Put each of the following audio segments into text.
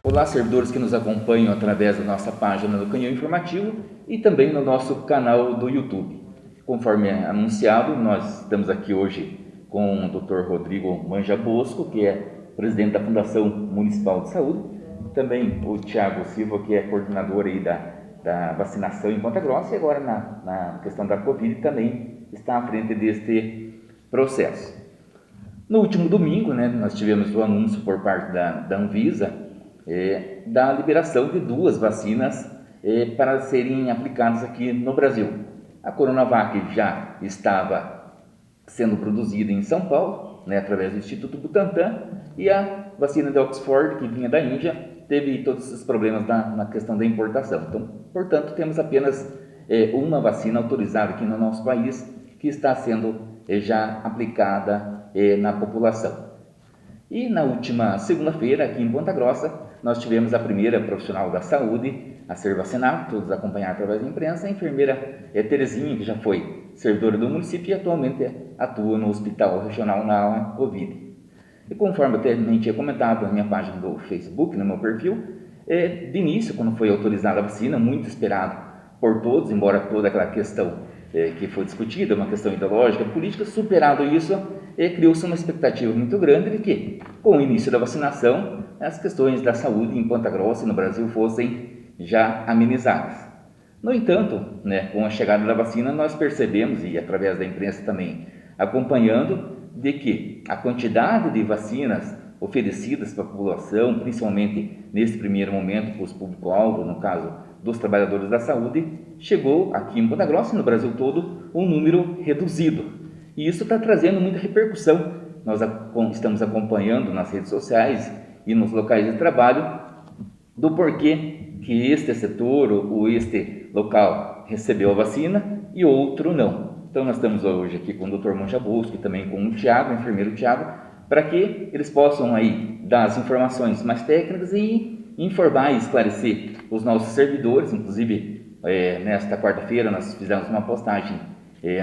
Olá, servidores que nos acompanham através da nossa página do Canhão Informativo e também no nosso canal do YouTube. Conforme anunciado, nós estamos aqui hoje com o Dr. Rodrigo Manja Bosco, que é presidente da Fundação Municipal de Saúde, também o Thiago Silva, que é coordenador aí da vacinação em Ponta Grossa, e agora na questão da Covid também está à frente deste processo. No último domingo, nós tivemos o anúncio por parte da Anvisa da liberação de 2 vacinas para serem aplicadas aqui no Brasil. A Coronavac já estava sendo produzida em São Paulo, através do Instituto Butantan, e a vacina de Oxford, que vinha da Índia, teve todos esses problemas na questão da importação. Então, portanto, temos apenas uma vacina autorizada aqui no nosso país, que está sendo já aplicada na população. E na última segunda-feira, aqui em Ponta Grossa, nós tivemos a primeira profissional da saúde a ser vacinada, todos acompanharam através da imprensa, a enfermeira Terezinha, que já foi servidora do município e atualmente atua no Hospital Regional na ala Covid. E conforme eu também tinha comentado na minha página do Facebook, no meu perfil, de início, quando foi autorizada a vacina, muito esperado por todos, embora toda aquela questão que foi discutida, uma questão ideológica, política, superado isso, criou-se uma expectativa muito grande de que, com o início da vacinação, as questões da saúde em Ponta Grossa e no Brasil fossem já amenizadas. No entanto, com a chegada da vacina, nós percebemos, e através da imprensa também acompanhando, de que a quantidade de vacinas oferecidas para a população, principalmente nesse primeiro momento para os público-alvo, no caso dos trabalhadores da saúde, chegou aqui em Ponta Grossa e no Brasil todo um número reduzido. E isso está trazendo muita repercussão. Nós estamos acompanhando nas redes sociais e nos locais de trabalho do porquê que este setor ou este local recebeu a vacina e outro não. Então nós estamos hoje aqui com o Dr. Manja Bosco e também com o Thiago, o enfermeiro Thiago, para que eles possam aí dar as informações mais técnicas e informar e esclarecer os nossos servidores. Inclusive, nesta quarta-feira nós fizemos uma postagem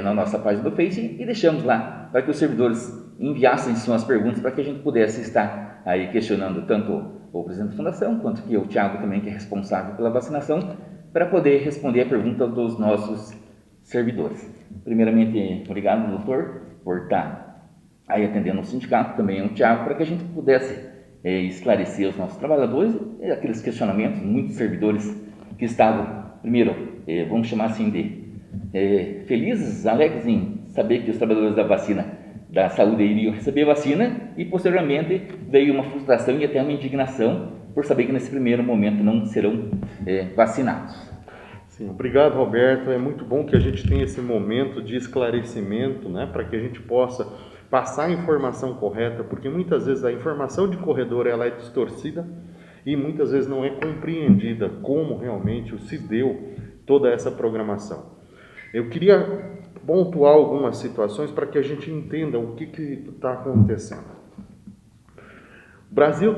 na nossa página do Face e deixamos lá para que os servidores enviassem suas perguntas para que a gente pudesse estar aí questionando tanto o presidente da Fundação quanto que o Thiago também, que é responsável pela vacinação, para poder responder a pergunta dos nossos servidores. Primeiramente, obrigado, doutor, por estar aí atendendo o sindicato, também o Thiago, para que a gente pudesse esclarecer os nossos trabalhadores e aqueles questionamentos, muitos servidores que estavam, primeiro, vamos chamar assim de felizes, alegres em saber que os trabalhadores da saúde iriam receber vacina e posteriormente veio uma frustração e até uma indignação por saber que nesse primeiro momento não serão vacinados. Sim, obrigado, Roberto. É muito bom que a gente tenha esse momento de esclarecimento, para que a gente possa passar a informação correta, porque muitas vezes a informação de corredor ela é distorcida e muitas vezes não é compreendida como realmente se deu toda essa programação. Eu queria pontuar algumas situações para que a gente entenda o que está acontecendo. O Brasil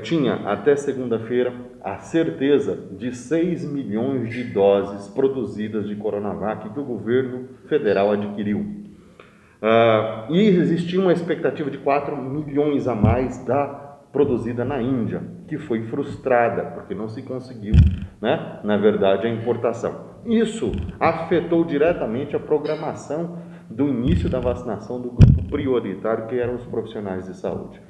tinha até segunda-feira a certeza de 6 milhões de doses produzidas de Coronavac que o governo federal adquiriu. E existia uma expectativa de 4 milhões a mais produzida na Índia, que foi frustrada, porque não se conseguiu, na verdade, a importação. Isso afetou diretamente a programação do início da vacinação do grupo prioritário, que eram os profissionais de saúde.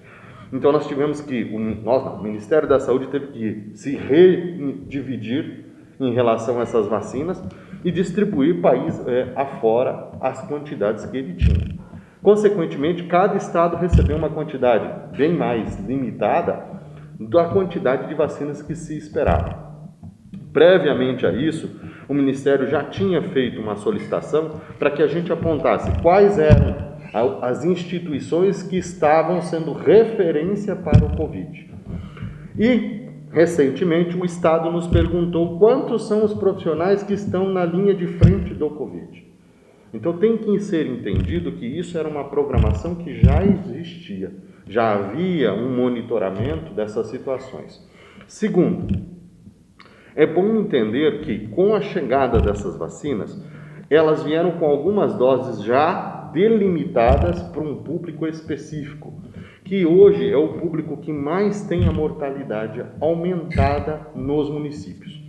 Então nós tivemos que, o Ministério da Saúde teve que se redividir em relação a essas vacinas e distribuir país afora as quantidades que ele tinha. Consequentemente, cada estado recebeu uma quantidade bem mais limitada da quantidade de vacinas que se esperava. Previamente a isso, o Ministério já tinha feito uma solicitação para que a gente apontasse quais eram as instituições que estavam sendo referência para o Covid. E, recentemente, o Estado nos perguntou quantos são os profissionais que estão na linha de frente do Covid. Então, tem que ser entendido que isso era uma programação que já existia, já havia um monitoramento dessas situações. Segundo, é bom entender que, com a chegada dessas vacinas, elas vieram com algumas doses já delimitadas para um público específico, que hoje é o público que mais tem a mortalidade aumentada nos municípios.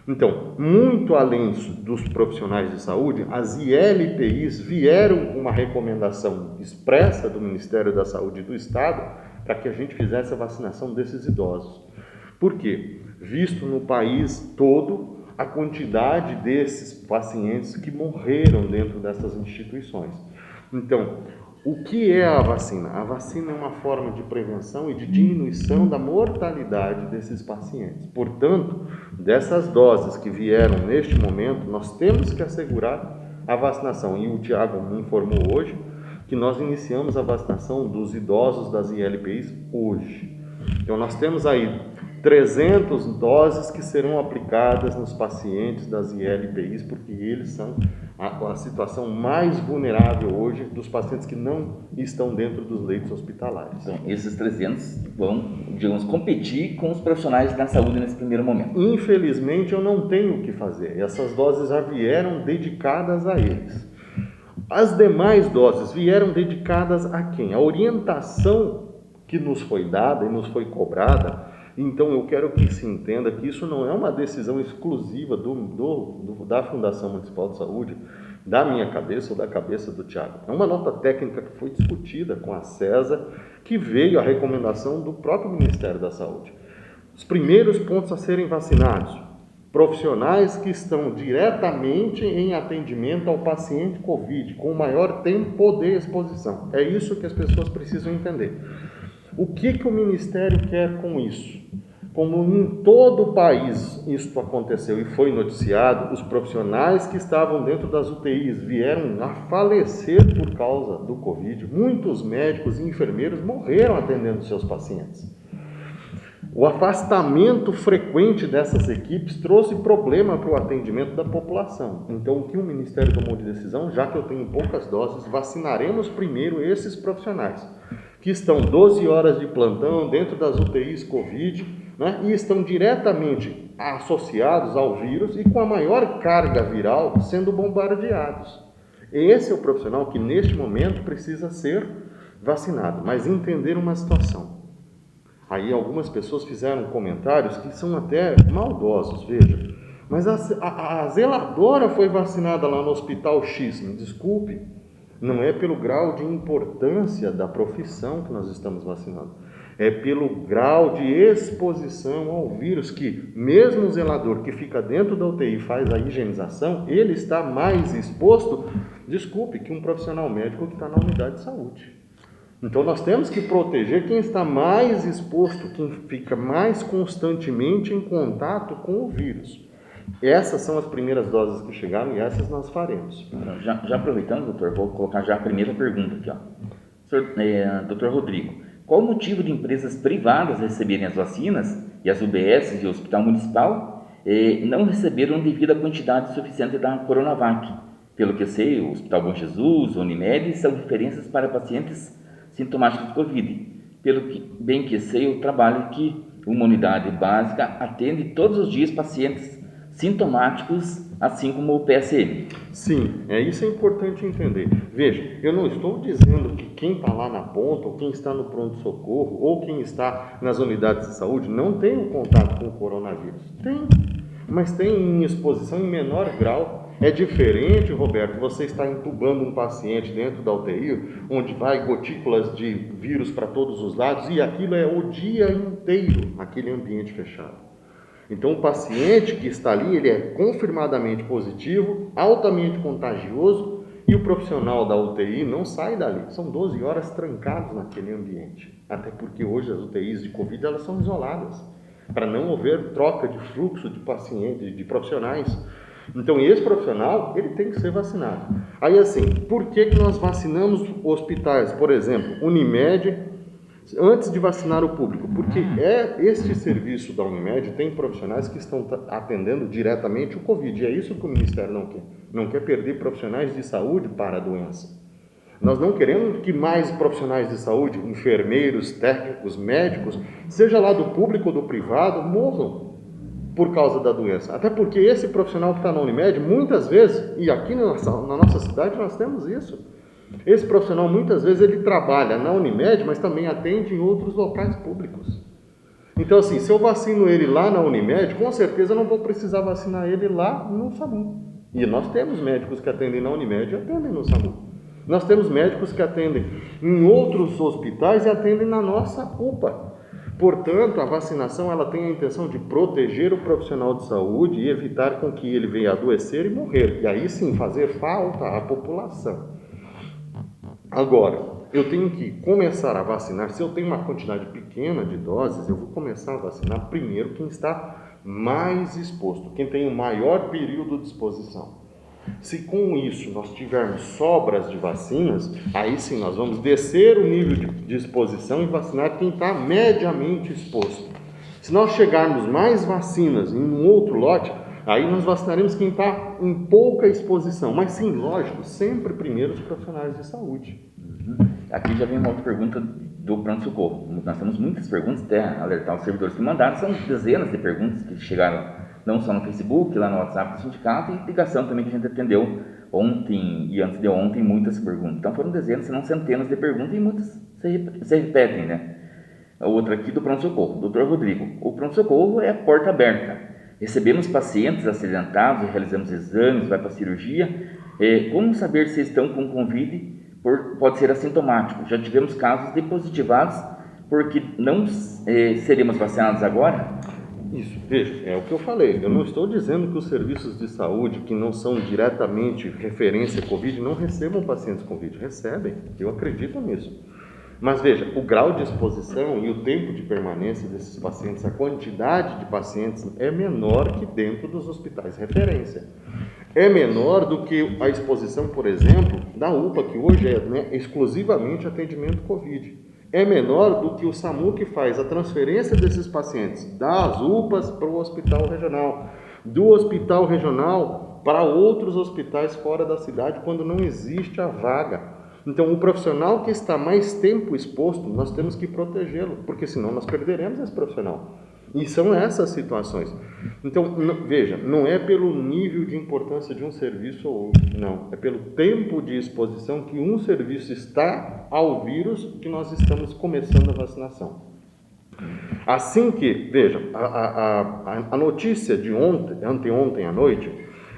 Então, muito além dos profissionais de saúde, as ILPIs vieram com uma recomendação expressa do Ministério da Saúde do Estado para que a gente fizesse a vacinação desses idosos. Por quê? Visto no país todo a quantidade desses pacientes que morreram dentro dessas instituições. Então, o que é a vacina? A vacina é uma forma de prevenção e de diminuição da mortalidade desses pacientes. Portanto, dessas doses que vieram neste momento, nós temos que assegurar a vacinação. E o Tiago me informou hoje que nós iniciamos a vacinação dos idosos das ILPIs hoje. Então, nós temos aí 300 doses que serão aplicadas nos pacientes das ILPIs, porque eles são a situação mais vulnerável hoje dos pacientes que não estão dentro dos leitos hospitalares. Então, esses 300 vão, digamos, competir com os profissionais da saúde nesse primeiro momento. Infelizmente, eu não tenho o que fazer. Essas doses já vieram dedicadas a eles. As demais doses vieram dedicadas a quem? A orientação que nos foi dada e nos foi cobrada. Então, eu quero que se entenda que isso não é uma decisão exclusiva da Fundação Municipal de Saúde, da minha cabeça ou da cabeça do Tiago. É uma nota técnica que foi discutida com a CESA, que veio a recomendação do próprio Ministério da Saúde. Os primeiros pontos a serem vacinados: profissionais que estão diretamente em atendimento ao paciente COVID, com maior tempo de exposição. É isso que as pessoas precisam entender. O que o Ministério quer com isso? Como em todo o país isso aconteceu e foi noticiado, os profissionais que estavam dentro das UTIs vieram a falecer por causa do Covid. Muitos médicos e enfermeiros morreram atendendo seus pacientes. O afastamento frequente dessas equipes trouxe problema para o atendimento da população. Então, o que o Ministério tomou de decisão, já que eu tenho poucas doses, vacinaremos primeiro esses profissionais, que estão 12 horas de plantão dentro das UTIs Covid, né, e estão diretamente associados ao vírus e com a maior carga viral sendo bombardeados. Esse é o profissional que neste momento precisa ser vacinado, mas entender uma situação. Aí algumas pessoas fizeram comentários que são até maldosos, veja, mas a zeladora foi vacinada lá no Hospital X, me desculpe, não é pelo grau de importância da profissão que nós estamos vacinando, é pelo grau de exposição ao vírus que, mesmo o zelador que fica dentro da UTI e faz a higienização, ele está mais exposto, desculpe, que um profissional médico que está na unidade de saúde. Então nós temos que proteger quem está mais exposto, quem fica mais constantemente em contato com o vírus. Essas são as primeiras doses que chegaram e essas nós faremos. Já aproveitando, doutor, vou colocar já a primeira pergunta aqui. Doutor Rodrigo, qual o motivo de empresas privadas receberem as vacinas e as UBS e o Hospital Municipal não receberam devido à quantidade suficiente da Coronavac? Pelo que sei, o Hospital Bom Jesus, o Unimed são referências para pacientes sintomáticos de Covid. Pelo que bem que sei, o trabalho que uma unidade básica atende todos os dias pacientes sintomáticos, assim como o PSM. Sim, isso é importante entender. Veja, eu não estou dizendo que quem está lá na ponta, ou quem está no pronto-socorro, ou quem está nas unidades de saúde, não tem um contato com o coronavírus. Tem, mas tem em exposição em menor grau. É diferente, Roberto, você está entubando um paciente dentro da UTI, onde vai gotículas de vírus para todos os lados, e aquilo é o dia inteiro, aquele ambiente fechado. Então, o paciente que está ali, ele é confirmadamente positivo, altamente contagioso, e o profissional da UTI não sai dali. São 12 horas trancados naquele ambiente. Até porque hoje as UTIs de Covid, elas são isoladas, para não haver troca de fluxo de pacientes, de profissionais. Então, esse profissional, ele tem que ser vacinado. Aí, assim, por que nós vacinamos hospitais? Por exemplo, Unimed, antes de vacinar o público, porque este serviço da Unimed tem profissionais que estão atendendo diretamente o Covid, e é isso que o Ministério não quer. Não quer perder profissionais de saúde para a doença. Nós não queremos que mais profissionais de saúde, enfermeiros, técnicos, médicos, seja lá do público ou do privado, morram por causa da doença. Até porque esse profissional que está na Unimed, muitas vezes, e aqui na nossa cidade nós temos isso, Esse profissional, muitas vezes, ele trabalha na Unimed, mas também atende em outros locais públicos. Então, assim, se eu vacino ele lá na Unimed, com certeza eu não vou precisar vacinar ele lá no SAMU. E nós temos médicos que atendem na Unimed e atendem no SAMU. Nós temos médicos que atendem em outros hospitais e atendem na nossa UPA. Portanto, a vacinação ela tem a intenção de proteger o profissional de saúde e evitar com que ele venha adoecer e morrer. E aí sim fazer falta à população. Agora, eu tenho que começar a vacinar. Se eu tenho uma quantidade pequena de doses, eu vou começar a vacinar primeiro quem está mais exposto, quem tem o maior período de exposição. Se com isso nós tivermos sobras de vacinas, aí sim nós vamos descer o nível de exposição e vacinar quem está mediamente exposto. Se nós chegarmos mais vacinas em um outro lote, aí nós vacinaremos quem está em pouca exposição. Mas sim, lógico, sempre primeiro os profissionais de saúde. Aqui já vem uma outra pergunta do pronto-socorro. Nós temos muitas perguntas, até alertar os servidores que mandaram, são dezenas de perguntas que chegaram não só no Facebook, lá no WhatsApp do sindicato, e ligação também que a gente atendeu ontem e antes de ontem, muitas perguntas. Então foram dezenas, se não centenas de perguntas, e muitas se repetem, né? A outra aqui do pronto-socorro, doutor Rodrigo. O pronto-socorro é a porta aberta. Recebemos pacientes acidentados, realizamos exames, vai para a cirurgia. Como saber se estão com Covid? Pode ser assintomático. Já tivemos casos de positivados, porque não seremos vacinados agora? Isso, veja, é o que eu falei. Eu não estou dizendo que os serviços de saúde que não são diretamente referência Covid não recebam pacientes Covid. Recebem, eu acredito nisso. Mas veja, o grau de exposição e o tempo de permanência desses pacientes, a quantidade de pacientes é menor que dentro dos hospitais referência. É menor do que a exposição, por exemplo, da UPA, que hoje é exclusivamente atendimento Covid. É menor do que o SAMU, que faz a transferência desses pacientes das UPAs para o hospital regional, do hospital regional para outros hospitais fora da cidade, quando não existe a vaga. Então, o profissional que está mais tempo exposto, nós temos que protegê-lo, porque senão nós perderemos esse profissional. E são essas situações. Então, veja, não é pelo nível de importância de um serviço ou outro, não. É pelo tempo de exposição que um serviço está ao vírus que nós estamos começando a vacinação. Assim que, veja, a notícia de anteontem à noite,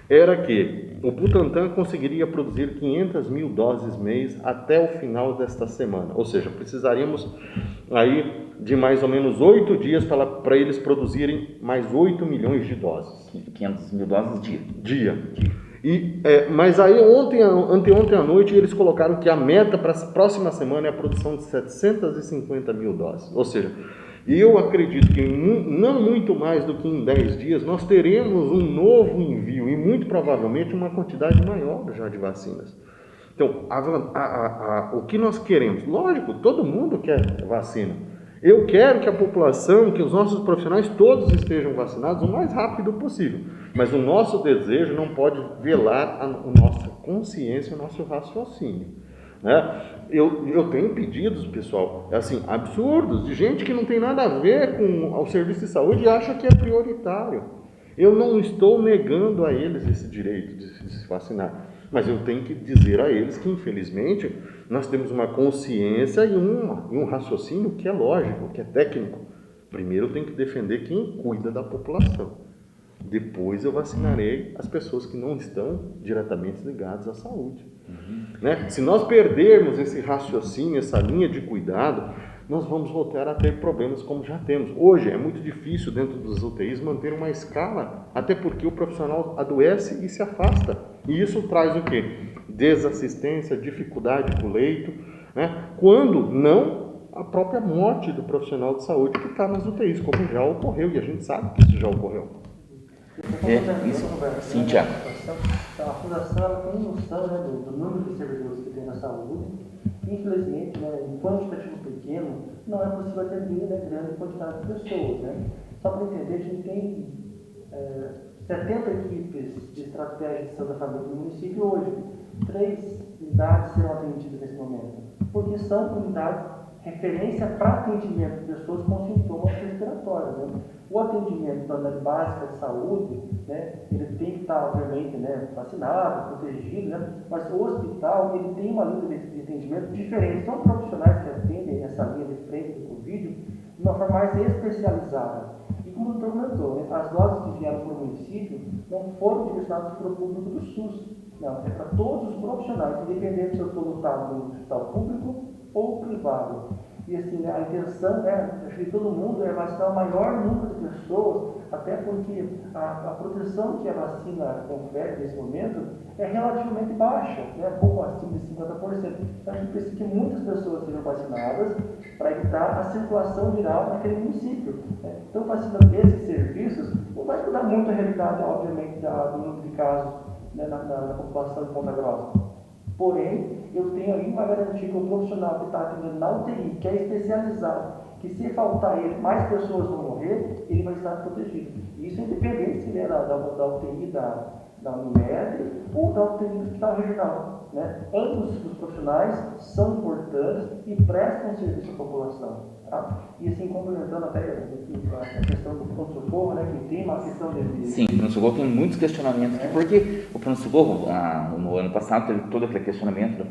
era que o Butantan conseguiria produzir 500 mil doses mês até o final desta semana. Ou seja, precisaríamos aí de mais ou menos 8 dias para eles produzirem mais 8 milhões de doses. 500 mil doses dia. Mas aí anteontem à noite eles colocaram que a meta para a próxima semana é a produção de 750 mil doses. Ou seja, eu acredito que não muito mais do que em 10 dias nós teremos um novo envio e muito provavelmente uma quantidade maior já de vacinas. Então, o que nós queremos? Lógico, todo mundo quer vacina. Eu quero que a população, que os nossos profissionais todos estejam vacinados o mais rápido possível. Mas o nosso desejo não pode velar a nossa consciência, o nosso raciocínio. Né? Eu tenho pedidos, pessoal, assim, absurdos, de gente que não tem nada a ver com o serviço de saúde e acha que é prioritário. Eu não estou negando a eles esse direito de se vacinar, mas eu tenho que dizer a eles que, infelizmente, nós temos uma consciência e um raciocínio que é lógico, que é técnico. Primeiro eu tenho que defender quem cuida da população. Depois eu vacinarei as pessoas que não estão diretamente ligadas à saúde. Né? Se nós perdermos esse raciocínio, essa linha de cuidado, nós vamos voltar a ter problemas como já temos. Hoje é muito difícil dentro dos UTIs manter uma escala, até porque o profissional adoece e se afasta. E isso traz o quê? Desassistência, dificuldade com o leito, né? Quando não a própria morte do profissional de saúde que está nas UTIs, como já ocorreu, e a gente sabe que isso já ocorreu. Sim, Tiago. Então, a Fundação ela tem noção, né, do número de servidores que tem na saúde. Infelizmente, né, em quantitativo pequeno, não é possível atender, né, grande quantidade de pessoas. Né? Só para entender, a gente tem 70 equipes de estratégia de saúde da família no município hoje. 3 unidades serão atendidas nesse momento, porque são unidades referência para atendimento de pessoas com sintomas respiratórios. Né? O atendimento da área básica de saúde, né, ele tem que estar, obviamente, né, vacinado, protegido, né? Mas o hospital ele tem uma linha de atendimento diferente. São profissionais que atendem essa linha de frente do Covid de uma forma mais especializada. E como o doutor comentou, né, as doses que vieram para o município não foram direcionadas para o público do SUS. Não, é para todos os profissionais, independente se eu estou lutado no hospital público ou privado. E assim, né, a intenção é que todo mundo vacinar o maior número de pessoas, até porque a proteção que a vacina confere nesse momento é relativamente baixa, né, pouco acima de 50%. Então a gente precisa que muitas pessoas sejam vacinadas para evitar a circulação viral naquele município. Né. Então, vacinando esses serviços, não vai mudar muito a realidade, obviamente, do número de casos, né, na população de Ponta Grossa. Porém, eu tenho ali uma garantia que o profissional que está atendendo na UTI, que é especializado, que se faltar ele, mais pessoas vão morrer, ele vai estar protegido. Isso independente se ele é da UTI da Unimed ou da UTI do Hospital Regional. Né? Ambos os profissionais são importantes e prestam serviço à população. Tá? E assim, complementando até a questão do pronto-socorro, né, que tem uma questão de... Sim, o pronto-socorro tem muitos questionamentos aqui, porque o pronto-socorro, no ano passado, teve todo aquele questionamento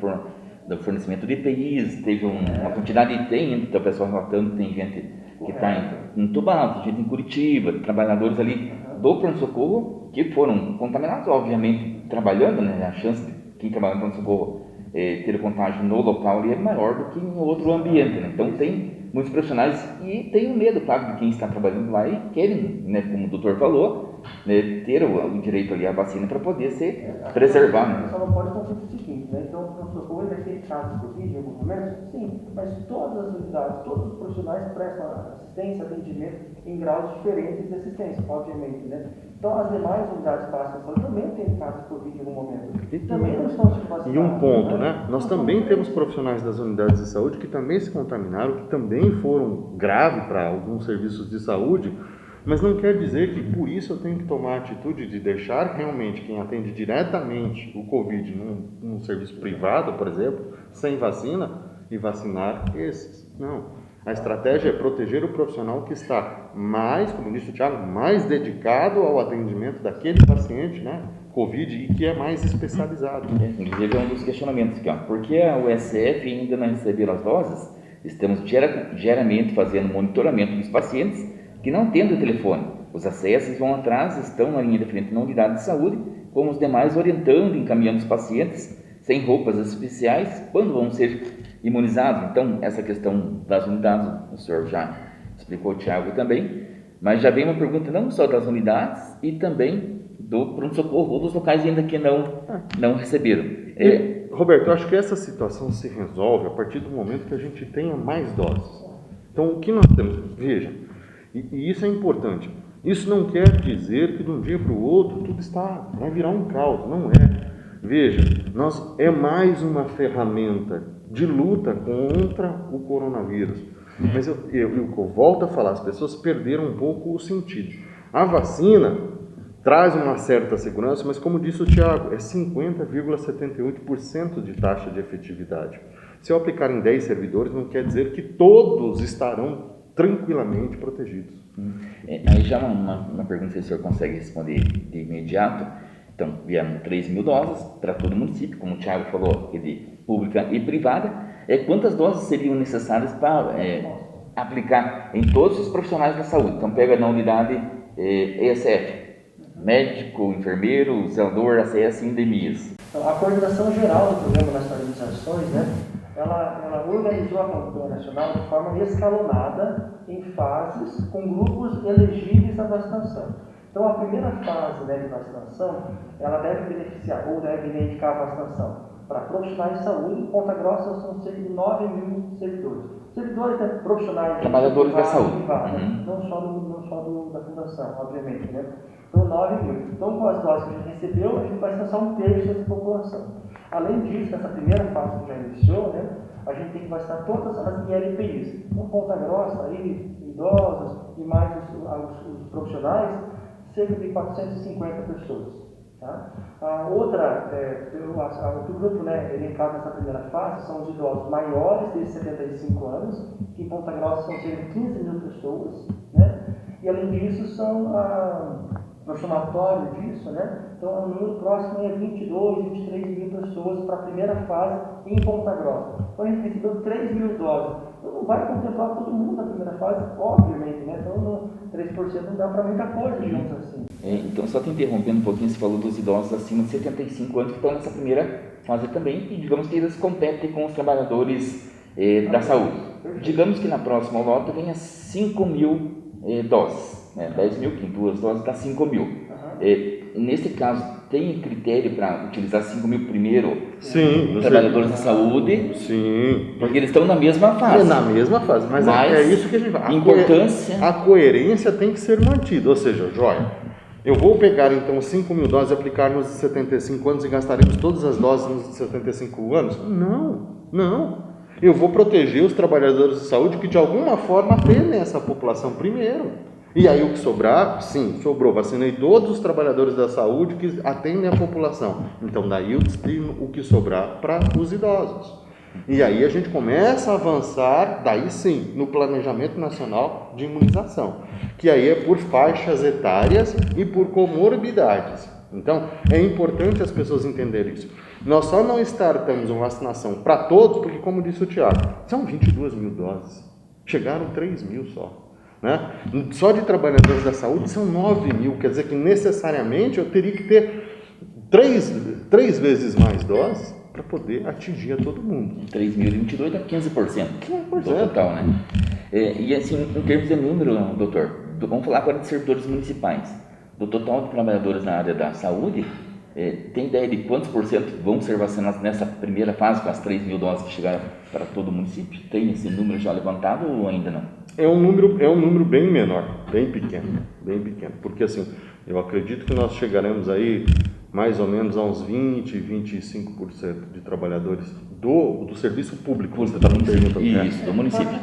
do fornecimento de EPIs, teve uma quantidade, tem o pessoal relatando que tem gente que está entubado, gente em Curitiba, trabalhadores ali do pronto-socorro que foram contaminados, obviamente, trabalhando, né, a chance de quem trabalha no pronto-socorro ter o contágio no local ali é maior do que em outro ambiente, né? Então tem muitos profissionais e tem o medo, claro, de quem está trabalhando lá e querem, né, como o doutor falou, né, ter o direito ali à vacina para poder se preservar. Né? Só não pode confundir o seguinte, né? Então o pronto-socorro vai ter casos de Covid em alguns momentos? Sim, mas todas as unidades, todos os profissionais prestam assistência, atendimento em graus diferentes de assistência, obviamente, né? Então as demais unidades básicas de saúde também têm casos de Covid em algum momento. E também não estão se vacinando. E um ponto, né? Nós também temos profissionais das unidades de saúde que também se contaminaram, que também foram graves para alguns serviços de saúde, mas não quer dizer que por isso eu tenho que tomar a atitude de deixar realmente quem atende diretamente o Covid num serviço privado, por exemplo, sem vacina e vacinar esses. Não. A estratégia é proteger o profissional que está mais, como disse o Thiago, mais dedicado ao atendimento daquele paciente, né, Covid, e que é mais especializado. Inclusive é um dos questionamentos aqui, ó. Por que a USF ainda não recebeu as doses? Estamos diariamente fazendo monitoramento dos pacientes que não têm o telefone. Os acessos vão atrás, estão na linha de frente na unidade de saúde, como os demais orientando e encaminhando os pacientes sem roupas especiais quando vão ser imunizados. Então, essa questão das unidades, o senhor já explicou, o Thiago também, mas já vem uma pergunta não só das unidades e também do pronto-socorro ou dos locais ainda que não receberam. Roberto, eu acho que essa situação se resolve a partir do momento que a gente tenha mais doses. Então, o que nós temos? Veja, e isso é importante. Isso não quer dizer que de um dia para o outro tudo vai virar um caos. Não é. Veja, é mais uma ferramenta de luta contra o coronavírus. Mas eu volto a falar, as pessoas perderam um pouco o sentido. A vacina traz uma certa segurança, mas como disse o Thiago, é 50,78% de taxa de efetividade. Se eu aplicar em 10 servidores, não quer dizer que todos estarão tranquilamente protegidos. Aí já uma pergunta que o senhor consegue responder de imediato. Então, vieram 3 mil doses para todo o município, como o Thiago falou, de pública e privada. Quantas doses seriam necessárias para aplicar em todos os profissionais da saúde? Então, pega na unidade ESF, médico, enfermeiro, zelador, ACS e endemias. Então, a coordenação geral do Programa Nacional de Imunizações, né, ela organizou a campanha nacional de forma escalonada em fases com grupos elegíveis à vacinação. Então, a primeira fase, né, de vacinação, ela deve beneficiar ou deve indicar a vacinação para profissionais de saúde. Em Ponta Grossa são cerca de 9 mil servidores. Servidores, né, profissionais... Trabalhadores da saúde. Não só da fundação, obviamente, né? Então, 9 mil. Então, com as doses que a gente recebeu, a gente vai vacinar um terço dessa população. Além disso, nessa primeira fase que já iniciou, né, a gente tem que vacinar todas as ILPIs. Em Ponta Grossa, aí, idosos e mais os profissionais, cerca de 450 pessoas. Tá? Tá? A outra, outro grupo, né, elencado nessa primeira fase são os idosos maiores de 75 anos, que em Ponta Grossa são cerca de 15 mil pessoas, né? E além disso são no somatório disso, né? Então o número próximo é 22, 23 mil pessoas para a primeira fase em Ponta Grossa. Então a gente recebeu 3 mil doses. Então não vai contemplar todo mundo na primeira fase, obviamente, né? Então 3% não dá para muita coisa, digamos assim. Então, só te interrompendo um pouquinho, você falou dos idosos acima de 75 anos que estão nessa primeira fase também, e digamos que eles competem com os trabalhadores da saúde. Digamos que na próxima lote venha 5 mil doses, né? 10 mil, que em 2 doses dá 5 mil. Nesse caso, tem critério para utilizar 5 mil primeiro? Sim. Trabalhadores da saúde? Sim. Porque eles estão na mesma fase. É na mesma fase, mas é isso que a gente vai. A coerência tem que ser mantida, ou seja, joia, eu vou pegar então 5 mil doses e aplicar nos de 75 anos e gastaremos todas as doses nos de 75 anos? Não. Eu vou proteger os trabalhadores de saúde que de alguma forma atendem essa população primeiro. E aí o que sobrar, sim, sobrou. Vacinei todos os trabalhadores da saúde que atendem a população. Então daí eu destino o que sobrar para os idosos. E aí a gente começa a avançar, daí sim, no planejamento nacional de imunização, que aí é por faixas etárias e por comorbidades. Então, é importante as pessoas entenderem isso. Nós só não startamos uma vacinação para todos, porque, como disse o Tiago, são 22 mil doses, chegaram 3 mil só. Né? Só de trabalhadores da saúde são 9 mil, quer dizer que necessariamente eu teria que ter 3 vezes mais doses para poder atingir a todo mundo. 3.022 dá 15% do total, né? E assim, em termos de número, doutor, vamos falar agora de servidores municipais. Do total de trabalhadores na área da saúde, tem ideia de quantos por cento vão ser vacinados nessa primeira fase, com as 3 mil doses que chegaram para todo o município? Tem esse número já levantado ou ainda não? É um número bem menor, bem pequeno, porque assim, eu acredito que nós chegaremos aí mais ou menos a uns 20, 25% de trabalhadores do serviço público. Você está me perguntando? Isso, do município.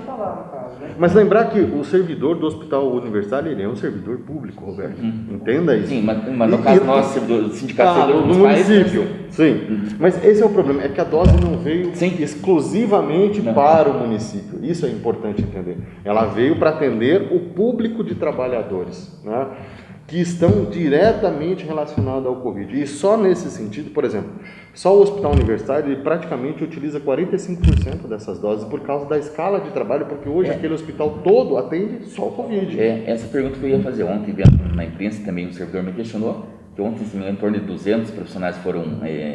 Mas lembrar que o servidor do hospital universitário, ele é um servidor público, Roberto. Entenda isso. Sim, mas no caso nós, sindicato do município. Sim, mas esse é o problema, é que a dose não veio exclusivamente para o município. Isso é importante entender. Ela veio para atender o público de trabalhadores, né, que estão diretamente relacionados ao Covid. E só nesse sentido, por exemplo, só o hospital universitário ele praticamente utiliza 45% dessas doses por causa da escala de trabalho, porque hoje aquele hospital todo atende só o Covid. Essa pergunta que eu ia fazer ontem, vendo na imprensa também, o servidor me questionou, que ontem em torno de 200 profissionais foram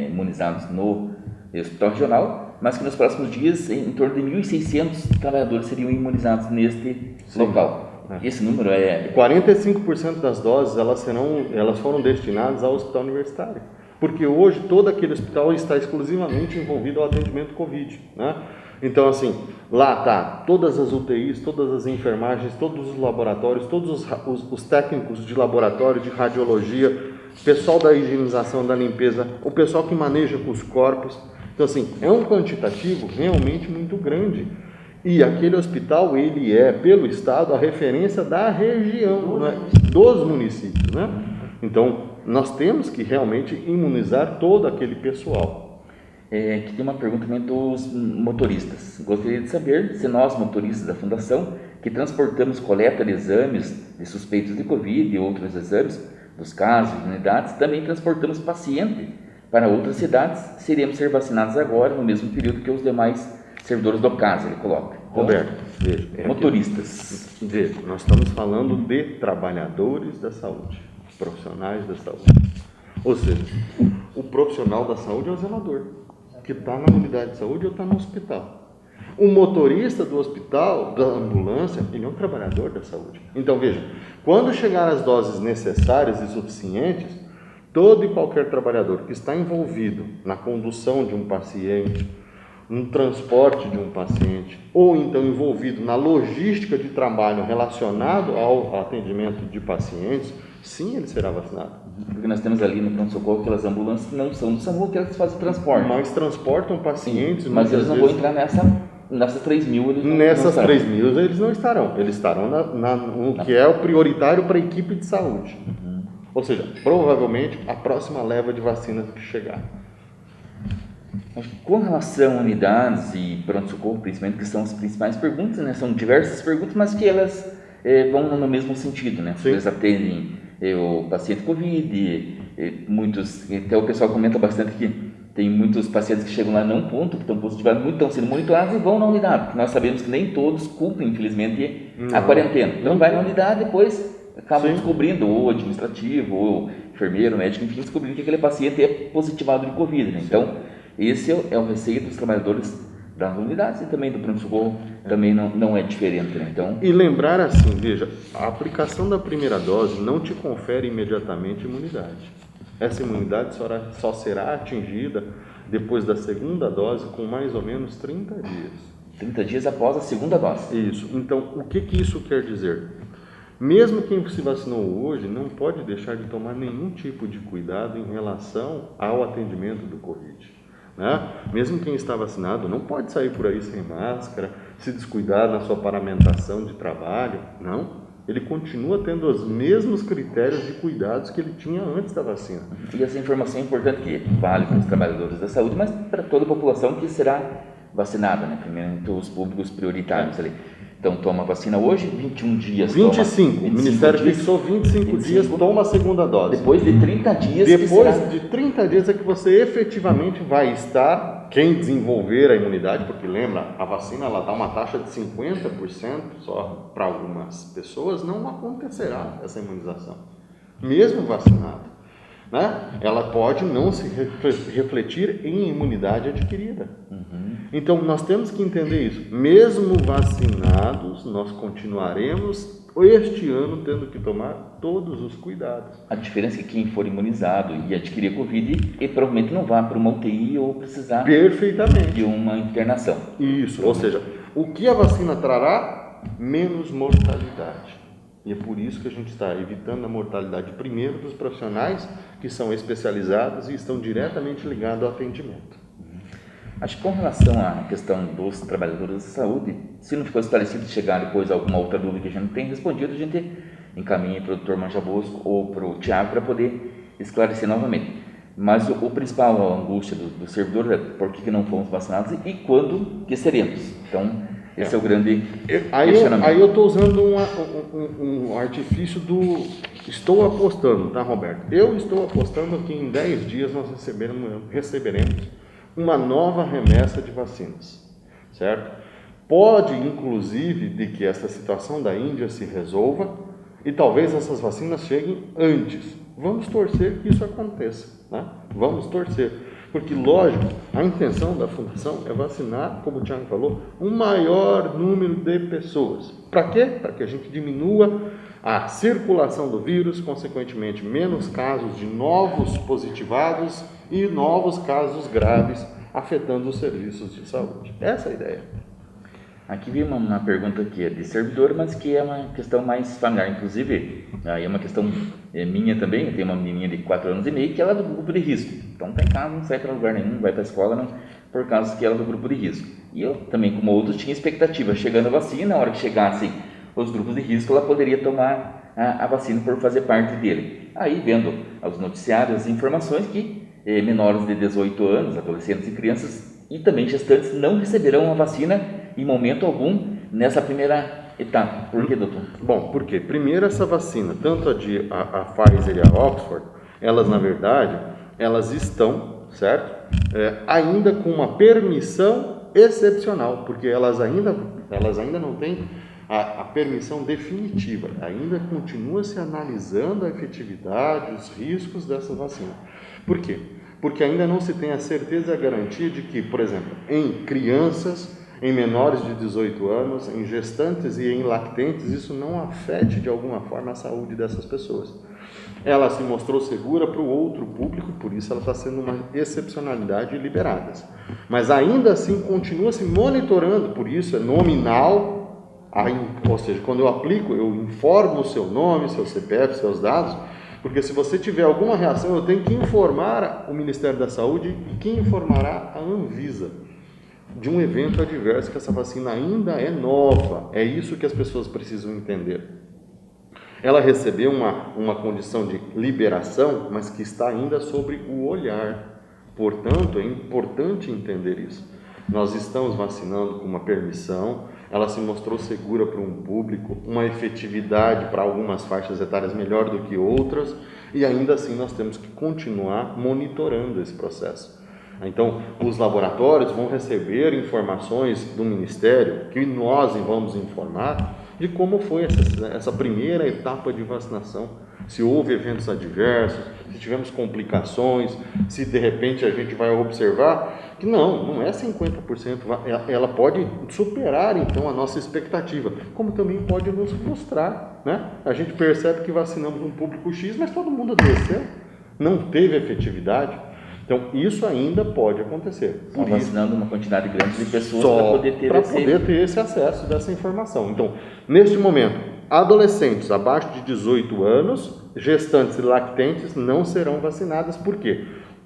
imunizados no hospital regional, mas que nos próximos dias em torno de 1.600 trabalhadores seriam imunizados neste local. Esse número 45% das doses elas foram destinadas ao hospital universitário, porque hoje todo aquele hospital está exclusivamente envolvido ao atendimento Covid, né? Então assim, lá está todas as UTIs, todas as enfermagens, todos os laboratórios, todos os técnicos de laboratório, de radiologia, pessoal da higienização, da limpeza, o pessoal que maneja com os corpos. Então assim, é um quantitativo realmente muito grande. E aquele hospital, ele é, pelo Estado, a referência da região, né, dos municípios, né? Então, nós temos que realmente imunizar todo aquele pessoal. Aqui tem uma pergunta também dos motoristas. Gostaria de saber se nós, motoristas da Fundação, que transportamos coleta de exames de suspeitos de Covid e outros exames dos casos de unidades, também transportamos paciente para outras cidades, seremos ser vacinados agora, no mesmo período que os demais servidores do caso, ele coloca. Então, Roberto, veja. Motoristas. Veja, nós estamos falando de trabalhadores da saúde, profissionais da saúde. Ou seja, o profissional da saúde é o zelador, que está na unidade de saúde ou está no hospital. O motorista do hospital, da ambulância, ele é um trabalhador da saúde. Então, veja, quando chegar as doses necessárias e suficientes, todo e qualquer trabalhador que está envolvido na condução de um paciente, no transporte de um paciente, ou então envolvido na logística de trabalho relacionado ao atendimento de pacientes, sim, ele será vacinado. Porque nós temos ali no pronto-socorro aquelas ambulâncias que não são do SAMU, que elas fazem transporte. Mas transportam pacientes... Sim, mas eles não vão entrar nessas 3 mil. Nessas 3 mil eles não estarão. Eles estarão no que é o prioritário para a equipe de saúde. Ou seja, provavelmente a próxima leva de vacinas que chegar. Com relação a unidades e pronto-socorro, principalmente, que são as principais perguntas, né? São diversas perguntas, mas que elas vão no mesmo sentido, né? Sim. Eles atendem o paciente COVID, muitos, até o pessoal comenta bastante que tem muitos pacientes que chegam lá num ponto, que estão positivados, estão sendo monitorados e vão na unidade, porque nós sabemos que nem todos cumprem, infelizmente, a quarentena. Então vai na unidade, depois acabam descobrindo, ou administrativo, ou enfermeiro, médico, enfim, descobrindo que aquele paciente é positivado de Covid, né? Então, esse é o receio dos trabalhadores das unidades e também do pronto-socorro também não é diferente, né? Então, e lembrar assim, veja, a aplicação da primeira dose não te confere imediatamente imunidade. Essa imunidade só será atingida depois da segunda dose com mais ou menos 30 dias. 30 dias após a segunda dose. Isso. Então, o que isso quer dizer? Mesmo quem se vacinou hoje não pode deixar de tomar nenhum tipo de cuidado em relação ao atendimento do Covid. Né? Mesmo quem está vacinado não pode sair por aí sem máscara, se descuidar na sua paramentação de trabalho. Não. Ele continua tendo os mesmos critérios de cuidados que ele tinha antes da vacina. E essa informação é importante, que vale para os trabalhadores da saúde, mas para toda a população que será vacinada, né? Primeiro, os públicos prioritários ali. Então, toma a vacina hoje, 21 dias. 25. O Ministério fixou 25 dias, toma a segunda dose. Depois de 30 dias. Depois de 30 dias é que você efetivamente vai estar, quem desenvolver a imunidade, porque lembra, a vacina ela dá uma taxa de 50%, só para algumas pessoas não acontecerá essa imunização, mesmo vacinado. Né? Ela pode não se refletir em imunidade adquirida. Então, nós temos que entender isso. Mesmo vacinados, nós continuaremos este ano tendo que tomar todos os cuidados. A diferença é que quem for imunizado e adquirir Covid, e provavelmente não vá para uma UTI ou precisar de uma internação. Isso, ou seja, o que a vacina trará? Menos mortalidade. E é por isso que a gente está evitando a mortalidade primeiro dos profissionais que são especializados e estão diretamente ligados ao atendimento. Acho que com relação à questão dos trabalhadores da saúde, se não ficou esclarecido, chegar depois alguma outra dúvida que a gente não tem respondido, a gente encaminha para o Dr. Manja Bosco ou para o Tiago para poder esclarecer novamente. Mas o principal angústia do servidor é por que não fomos vacinados e quando que seremos. Então, esse é o grande questionamento. Aí eu estou usando um artifício do... Estou apostando, tá, Roberto? Eu estou apostando que em 10 dias nós receberemos uma nova remessa de vacinas, certo? Pode, inclusive, de que essa situação da Índia se resolva e talvez essas vacinas cheguem antes. Vamos torcer que isso aconteça, né? Vamos torcer. Porque, lógico, a intenção da Fundação é vacinar, como o Tiago falou, um maior número de pessoas. Para quê? Para que a gente diminua a circulação do vírus, consequentemente, menos casos de novos positivados e novos casos graves afetando os serviços de saúde. Essa é a ideia. Aqui vem uma pergunta que é de servidor, mas que é uma questão mais familiar. Inclusive, aí é uma questão minha também. Eu tenho uma menininha de 4 anos e meio que ela é do grupo de risco. Então, está em casa, não sai para lugar nenhum, não vai para a escola, não, por causa que ela é do grupo de risco. E eu também, como outros, tinha expectativa. Chegando a vacina, na hora que chegassem os grupos de risco, ela poderia tomar a vacina por fazer parte dele. Aí, vendo os noticiários, as informações que menores de 18 anos, adolescentes e crianças e também gestantes não receberão a vacina em momento algum nessa primeira etapa. Por que, doutor? Bom, por quê? Primeiro, essa vacina, tanto a Pfizer e a Oxford, elas, na verdade, elas estão, certo? Ainda com uma permissão excepcional, porque elas ainda não têm a permissão definitiva, ainda continua se analisando a efetividade, os riscos dessa vacina. Por quê? Porque ainda não se tem a certeza e a garantia de que, por exemplo, em crianças, em menores de 18 anos, em gestantes e em lactentes, isso não afete de alguma forma a saúde dessas pessoas. Ela se mostrou segura para o outro público, por isso ela está sendo uma excepcionalidade e liberada. Mas ainda assim continua se monitorando, por isso é nominal, ou seja, quando eu aplico, eu informo o seu nome, seu CPF, seus dados, porque se você tiver alguma reação, eu tenho que informar o Ministério da Saúde e quem informará a Anvisa de um evento adverso, que essa vacina ainda é nova. É isso que as pessoas precisam entender. Ela recebeu uma condição de liberação, mas que está ainda sobre o olhar. Portanto, é importante entender isso. Nós estamos vacinando com uma permissão, ela se mostrou segura para um público, uma efetividade para algumas faixas etárias melhor do que outras, e ainda assim nós temos que continuar monitorando esse processo. Então, os laboratórios vão receber informações do Ministério, que nós vamos informar, de como foi essa primeira etapa de vacinação. Se houve eventos adversos, se tivemos complicações, se de repente a gente vai observar que não é 50%, ela pode superar então a nossa expectativa, como também pode nos frustrar, né? A gente percebe que vacinamos um público X, mas todo mundo adoeceu, não teve efetividade. Então, isso ainda pode acontecer. Estão vacinando uma quantidade grande de pessoas para poder ter esse acesso dessa informação. Então, neste momento, adolescentes abaixo de 18 anos, gestantes e lactentes não serão vacinadas. Por quê?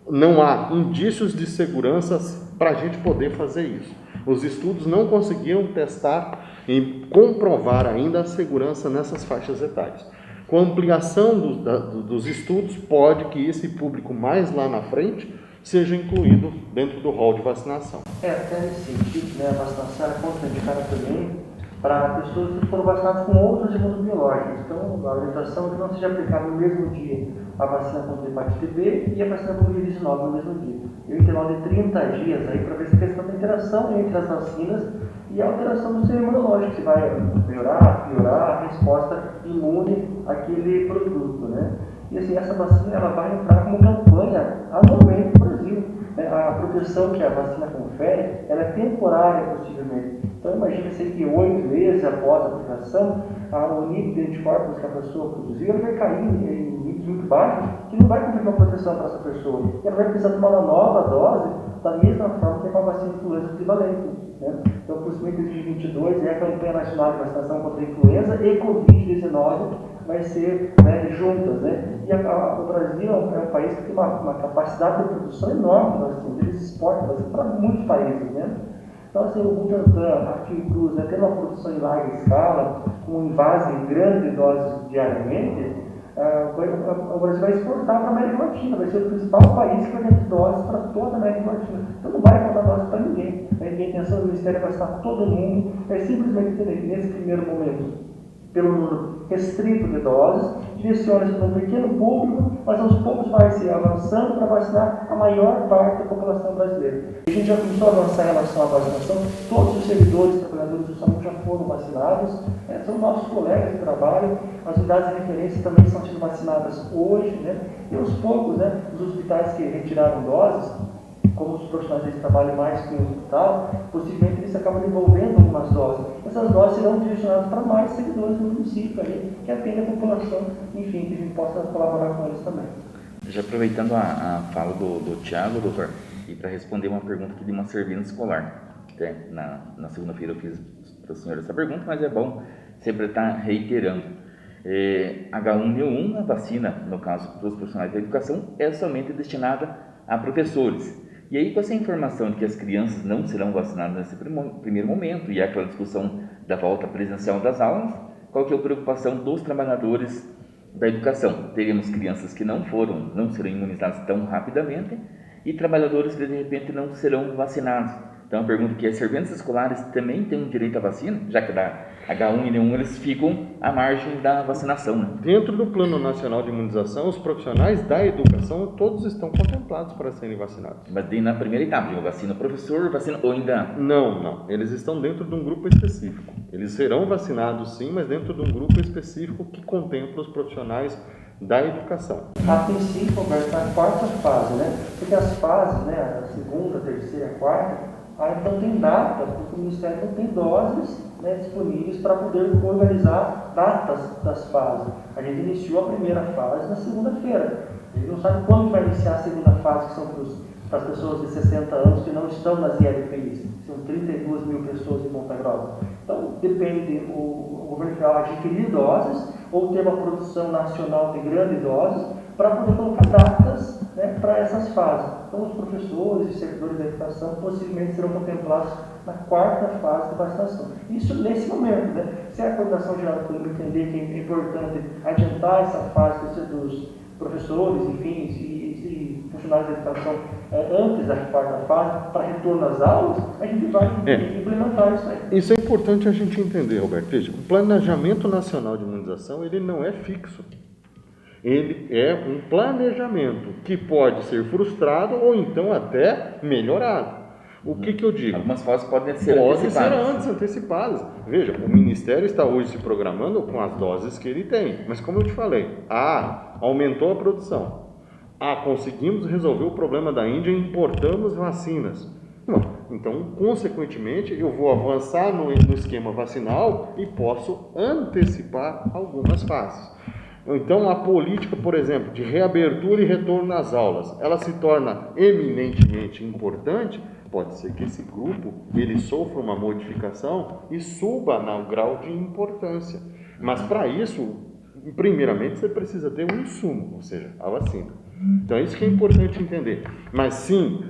Não há indícios de segurança para a gente poder fazer isso. Os estudos não conseguiram testar e comprovar ainda a segurança nessas faixas etárias. Com a ampliação dos estudos, pode que esse público mais lá na frente seja incluído dentro do rol de vacinação. Até nesse sentido, né, a vacinação é contraindicada também para pessoas que foram vacinadas com outros imunobiológicos. Então, a orientação é que não seja aplicada no mesmo dia a vacina contra a hepatite B e a vacina contra o vírus 19 no mesmo dia. Eu intervalo de 30 dias aí para ver se a questão da interação entre as vacinas e a alteração do sistema imunológico, se vai melhorar, piorar a resposta imune àquele produto, né? E assim, essa vacina ela vai entrar como campanha anualmente no Brasil. A proteção que a vacina confere, ela é temporária possivelmente. Então imagina-se que 8 meses após a aplicação, o nível de anticorpos que a pessoa produziu ela vai cair em níveis muito baixos, que não vai cumprir uma proteção para essa pessoa. E ela vai precisar tomar uma nova dose da mesma forma que com a vacina influenza equivalente. Né? Então, possivelmente em 2022 é a campanha nacional de vacinação contra a influenza e Covid-19 vai ser, né, juntas. Né? E o Brasil é um país que tem uma capacidade de produção enorme de vacina, eles exportam vacina para muitos países. Né? Então, assim, o Butantan, a Fiocruz, né, tendo uma produção em larga escala, com um invase em grandes doses diariamente, o Brasil vai exportar para a América Latina, vai ser o principal país que vai ter doses para toda a América Latina. Então não vai faltar doses para ninguém. A intenção do Ministério é vacinar todo mundo, é simplesmente nesse primeiro momento, pelo número restrito de doses, direciona-se para um pequeno público, mas aos poucos vai se avançando para vacinar a maior parte da população brasileira. A gente já começou a avançar em relação à vacinação, todos os servidores, trabalhadores do SAMU já foram vacinados, são nossos colegas de trabalho, as unidades de referência também estão sendo vacinadas hoje, né? E aos poucos, né, os hospitais que retiraram doses, como os profissionais trabalham mais com o hospital, possivelmente eles acabam devolvendo algumas doses. Essas doses serão direcionadas para mais servidores do município, ali, que atende a população, enfim, que a gente possa colaborar com eles também. Já aproveitando a fala do Thiago, doutor, e para responder uma pergunta aqui de uma servente escolar. Na segunda-feira eu fiz para o senhor essa pergunta, mas é bom sempre estar reiterando. H1N1, a vacina, no caso dos profissionais da educação, é somente destinada a professores. E aí, com essa informação de que as crianças não serão vacinadas nesse primeiro momento, e aquela discussão da volta presencial das aulas, qual que é a preocupação dos trabalhadores da educação? Teremos crianças que não serão imunizadas tão rapidamente, e trabalhadores que de repente não serão vacinados. Então, a pergunta que as serventes escolares também têm direito à vacina, já que da H1N1 eles ficam à margem da vacinação. Né? Dentro do Plano Nacional de Imunização, os profissionais da educação, todos estão contemplados para serem vacinados. Mas na primeira etapa, vacina o professor, vacina ou ainda... Não. Eles estão dentro de um grupo específico. Eles serão vacinados sim, mas dentro de um grupo específico que contempla os profissionais da educação. A princípio, Roberto, na quarta fase, né? Porque as fases, né, a segunda, a terceira, a quarta, ainda não tem data, porque o Ministério não tem doses, né, disponíveis para poder organizar datas das fases. A gente iniciou a primeira fase na segunda-feira. A gente não sabe quando vai iniciar a segunda fase, que são para as pessoas de 60 anos que não estão nas ILPIs. São 32 mil pessoas em Ponta Grossa. Então, depende o governo federal adquirir doses ou ter uma produção nacional de grandes doses para poder colocar datas, né, para essas fases. Então, os professores e servidores da educação possivelmente serão contemplados na quarta fase da vacinação. Isso nesse momento, né? Se a coordenação geral do Coimbra entender que é importante adiantar essa fase dos professores, enfim, e funcionários da educação antes da quarta fase, para retorno às aulas, a gente vai implementar isso aí. Isso é importante a gente entender, Roberto. Veja, o Planejamento Nacional de Imunização, ele não é fixo. Ele é um planejamento que pode ser frustrado ou então até melhorado. O que eu digo? Algumas fases podem ser antecipadas. Veja, o Ministério está hoje se programando com as doses que ele tem. Mas como eu te falei, aumentou a produção. Conseguimos resolver o problema da Índia e importamos vacinas. Então, consequentemente, eu vou avançar no esquema vacinal e posso antecipar algumas fases. Então, a política, por exemplo, de reabertura e retorno às aulas, ela se torna eminentemente importante. Pode ser que esse grupo ele sofra uma modificação e suba no grau de importância. Mas, para isso, primeiramente, você precisa ter um insumo, ou seja, a vacina. Então, é isso que é importante entender. Mas, sim,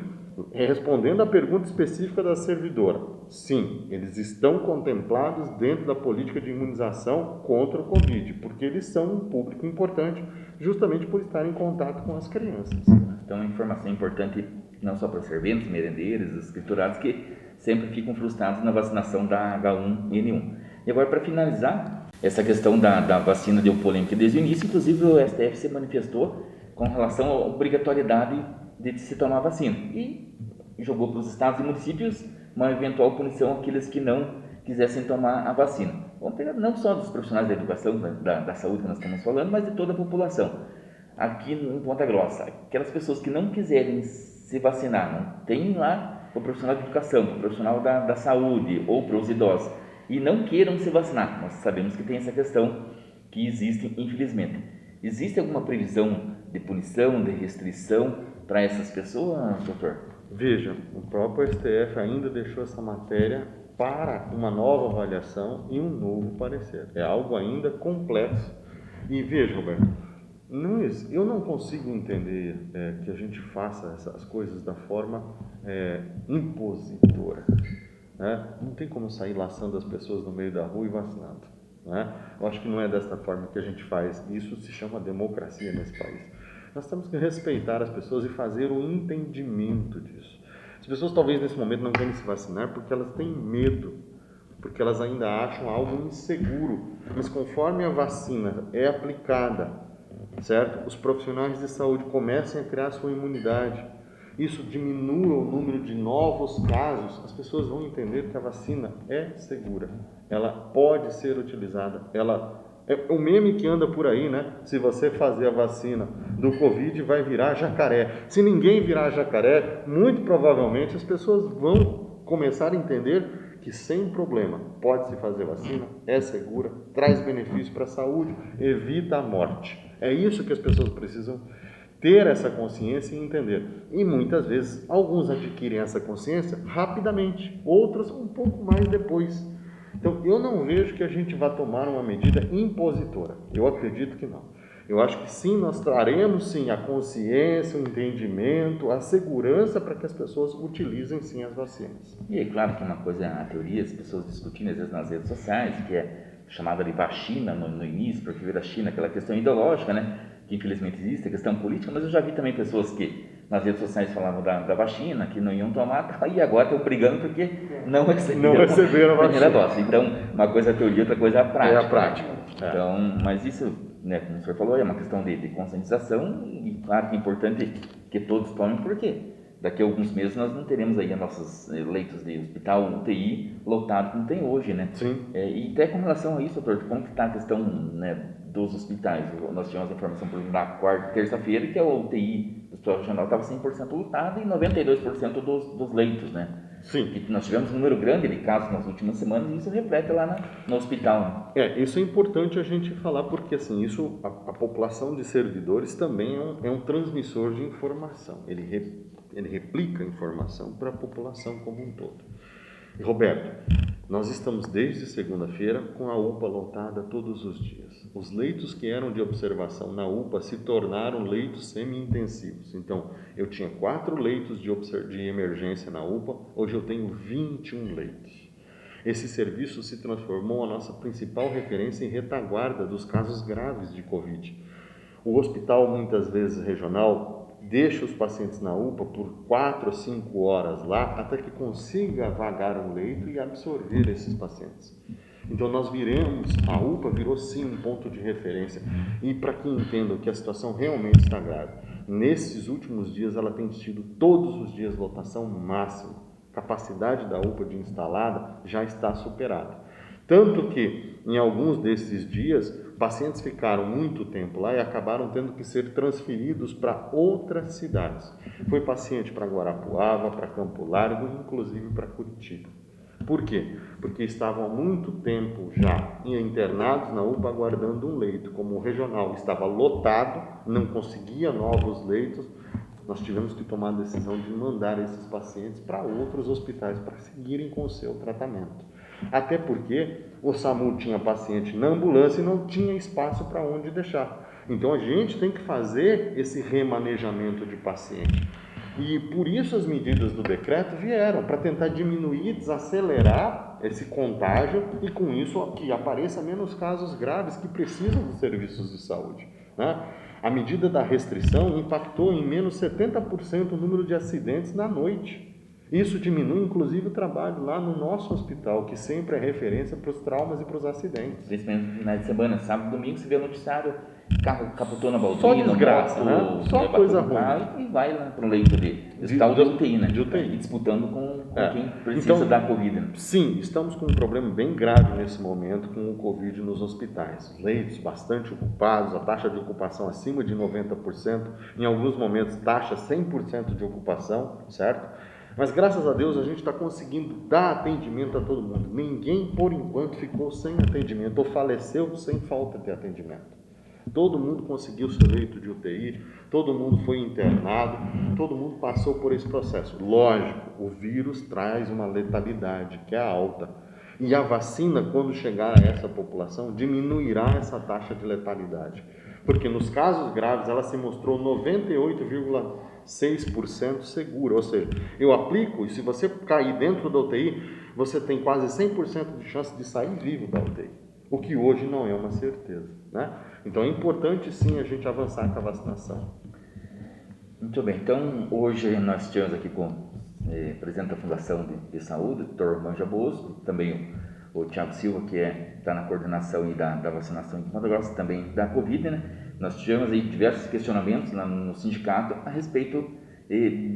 respondendo à pergunta específica da servidora, sim, eles estão contemplados dentro da política de imunização contra o Covid, porque eles são um público importante, justamente por estar em contato com as crianças. Então, uma informação importante não só para os serventes, merendeiros, escriturados, que sempre ficam frustrados na vacinação da H1N1. E agora, para finalizar, essa questão da vacina deu polêmica desde o início, inclusive o STF se manifestou com relação à obrigatoriedade de se tomar vacina e jogou para os estados e municípios uma eventual punição àqueles que não quisessem tomar a vacina. Vamos pegar não só dos profissionais da educação, da saúde que nós estamos falando, mas de toda a população. Aqui em Ponta Grossa, aquelas pessoas que não quiserem se vacinar, não tem lá o profissional de educação, o profissional da saúde ou para os idosos, e não queiram se vacinar. Nós sabemos que tem essa questão que existe, infelizmente. Existe alguma previsão de punição, de restrição para essas pessoas, doutor? Veja, o próprio STF ainda deixou essa matéria para uma nova avaliação e um novo parecer. É algo ainda complexo. E veja, Roberto, eu não consigo entender que a gente faça essas coisas da forma impositora. Né? Não tem como sair laçando as pessoas no meio da rua e vacinando. Né? Eu acho que não é dessa forma que a gente faz. Isso se chama democracia nesse país. Nós temos que respeitar as pessoas e fazer o entendimento disso. As pessoas talvez nesse momento não querem se vacinar porque elas têm medo, porque elas ainda acham algo inseguro. Mas conforme a vacina é aplicada, certo? Os profissionais de saúde começam a criar sua imunidade. Isso diminua o número de novos casos. As pessoas vão entender que a vacina é segura. Ela pode ser utilizada. É o meme que anda por aí, né? Se você fazer a vacina do Covid, vai virar jacaré. Se ninguém virar jacaré, muito provavelmente as pessoas vão começar a entender que sem problema pode-se fazer vacina, é segura, traz benefício para a saúde, evita a morte. É isso que as pessoas precisam ter essa consciência e entender. E muitas vezes, alguns adquirem essa consciência rapidamente, outros um pouco mais depois. Então, eu não vejo que a gente vá tomar uma medida impositora. Eu acredito que não. Eu acho que sim, nós traremos sim a consciência, o entendimento, a segurança para que as pessoas utilizem sim as vacinas. E é claro que uma coisa é a teoria, as pessoas discutindo às vezes nas redes sociais, que é chamada de vacina no início, porque veio da China, aquela questão ideológica, né? Que infelizmente existe, a questão política, mas eu já vi também pessoas que nas redes sociais falavam da vacina, que não iam tomar, e agora estão brigando porque não receberam a primeira dose. Então, uma coisa é a teoria, outra coisa é a prática. É a prática. Então, mas isso, né, como o senhor falou, é uma questão de conscientização, e claro que é importante que todos tomem, porque daqui a alguns meses nós não teremos aí nossos leitos de hospital, UTI, lotado como tem hoje, né? Sim. E até com relação a isso, doutor, como que está a questão, né, dos hospitais? Nós tivemos a informação, por exemplo, na terça-feira, que a UTI do Hospital Regional estava 100% lotada e 92% dos leitos, né? Sim. E nós tivemos um número grande de casos nas últimas semanas e isso reflete lá no hospital. Isso é importante a gente falar porque assim, isso, a população de servidores também é um transmissor de informação. Ele replica a informação para a população como um todo. E, Roberto, nós estamos desde segunda-feira com a UPA lotada todos os dias. Os leitos que eram de observação na UPA se tornaram leitos semi-intensivos. Então, eu tinha 4 leitos de emergência na UPA, hoje eu tenho 21 leitos. Esse serviço se transformou a nossa principal referência em retaguarda dos casos graves de Covid. O hospital, muitas vezes regional, deixa os pacientes na UPA por 4 ou 5 horas lá, até que consiga vagar um leito e absorver esses pacientes. Então nós a UPA virou sim um ponto de referência. E para que entendam que a situação realmente está grave, nesses últimos dias ela tem tido todos os dias lotação máxima. Capacidade da UPA de instalada já está superada. Tanto que em alguns desses dias, pacientes ficaram muito tempo lá e acabaram tendo que ser transferidos para outras cidades. Foi paciente para Guarapuava, para Campo Largo, inclusive para Curitiba. Por quê? Porque estavam há muito tempo já internados na UPA aguardando um leito. Como o regional estava lotado, não conseguia novos leitos, nós tivemos que tomar a decisão de mandar esses pacientes para outros hospitais para seguirem com o seu tratamento. Até porque o SAMU tinha paciente na ambulância e não tinha espaço para onde deixar. Então a gente tem que fazer esse remanejamento de paciente. E por isso as medidas do decreto vieram, para tentar diminuir, desacelerar esse contágio e com isso que apareça menos casos graves que precisam dos serviços de saúde, né? A medida da restrição impactou em menos 70% o número de acidentes na noite. Isso diminui, inclusive, o trabalho lá no nosso hospital, que sempre é referência para os traumas e para os acidentes. Principalmente no final de semana, sábado e domingo, você vê o noticiário, carro capotou na Só Baldina, desgraça, moto, né? Só coisa ruim. E vai lá para um leito de hospital de UTI, né? De UTI. E disputando com quem precisa Então, da Covid. Né? Sim, estamos com um problema bem grave nesse momento com o Covid nos hospitais. Leitos bastante ocupados, a taxa de ocupação acima de 90%, em alguns momentos taxa 100% de ocupação, certo? Mas graças a Deus a gente está conseguindo dar atendimento a todo mundo. Ninguém, por enquanto, ficou sem atendimento ou faleceu sem falta de atendimento. Todo mundo conseguiu seu leito de UTI, todo mundo foi internado, todo mundo passou por esse processo. Lógico, o vírus traz uma letalidade que é alta. E a vacina, quando chegar a essa população, diminuirá essa taxa de letalidade. Porque nos casos graves ela se mostrou 98,6% segura. Ou seja, eu aplico e se você cair dentro da UTI, você tem quase 100% de chance de sair vivo da UTI. O que hoje não é uma certeza, né? Então é importante sim a gente avançar com a vacinação. Muito bem, então hoje nós estivemos aqui com o presidente da Fundação de Saúde, o Dr. Manja Bosco, também o Thiago Silva, que está na coordenação da vacinação em Ponta Grossa, também da Covid, né? Nós tivemos aí diversos questionamentos lá no sindicato a respeito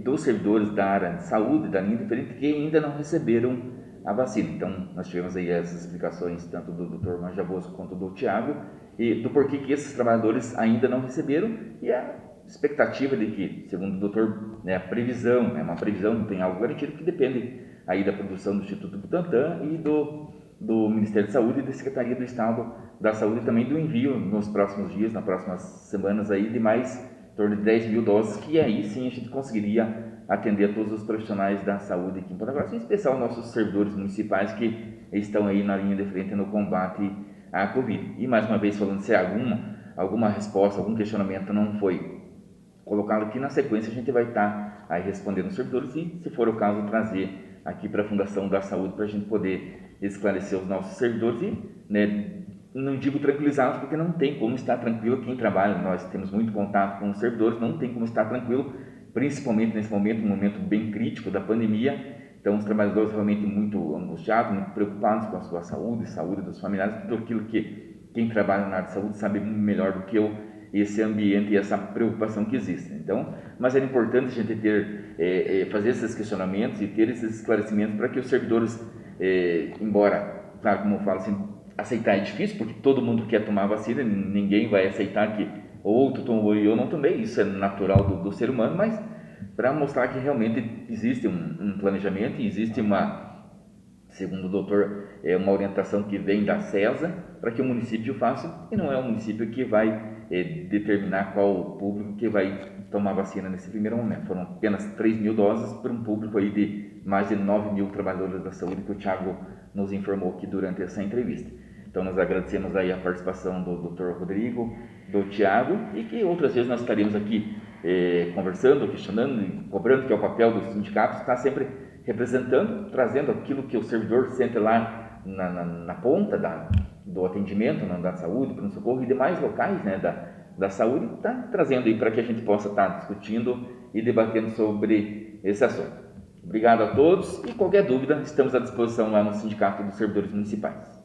dos servidores da área de saúde, da linha diferente, que ainda não receberam a vacina. Então, nós tivemos aí essas explicações, tanto do Dr. Manja Bosco quanto do Thiago, e do porquê que esses trabalhadores ainda não receberam, e a expectativa de que, segundo o doutor, a previsão, é uma previsão, não tem algo garantido, que depende aí da produção do Instituto Butantan e do Ministério da Saúde e da Secretaria do Estado da Saúde, e também do envio nos próximos dias, nas próximas semanas aí, de mais em torno de 10 mil doses, que aí sim a gente conseguiria atender a todos os profissionais da saúde aqui em Ponta Grossa, em especial nossos servidores municipais que estão aí na linha de frente no combate à Covid. E mais uma vez falando, se alguma resposta, algum questionamento não foi colocado aqui, na sequência a gente vai estar aí respondendo os servidores e, se for o caso, trazer aqui para a Fundação da Saúde para a gente poder esclarecer os nossos servidores e, né, não digo tranquilizá-los, porque não tem como estar tranquilo quem trabalha. Nós temos muito contato com os servidores, não tem como estar tranquilo, principalmente nesse momento, um momento bem crítico da pandemia. Então, os trabalhadores realmente muito angustiados, muito preocupados com a sua saúde dos familiares, tudo aquilo que quem trabalha na área de saúde sabe melhor do que eu, esse ambiente e essa preocupação que existe. Então, mas era importante a gente fazer esses questionamentos e ter esses esclarecimentos para que os servidores, embora, claro, como eu falo assim, aceitar é difícil, porque todo mundo quer tomar vacina, ninguém vai aceitar que outro tomou e eu não tomei, isso é natural do ser humano, mas para mostrar que realmente existe um planejamento e existe segundo o doutor, uma orientação que vem da CESA para que o município faça, e não é o município que vai determinar qual o público que vai tomar vacina nesse primeiro momento. Foram apenas 3 mil doses para um público aí de mais de 9 mil trabalhadores da saúde, que o Thiago nos informou aqui durante essa entrevista. Então nós agradecemos aí a participação do Dr. Rodrigo, do Thiago, e que outras vezes nós estaremos aqui conversando, questionando e cobrando, que é o papel dos sindicatos, está sempre representando, trazendo aquilo que o servidor sente lá na ponta do atendimento, da saúde, pronto-socorro e demais locais, né, da saúde, está trazendo aí para que a gente possa estar discutindo e debatendo sobre esse assunto. Obrigado a todos e qualquer dúvida, estamos à disposição lá no Sindicato dos Servidores Municipais.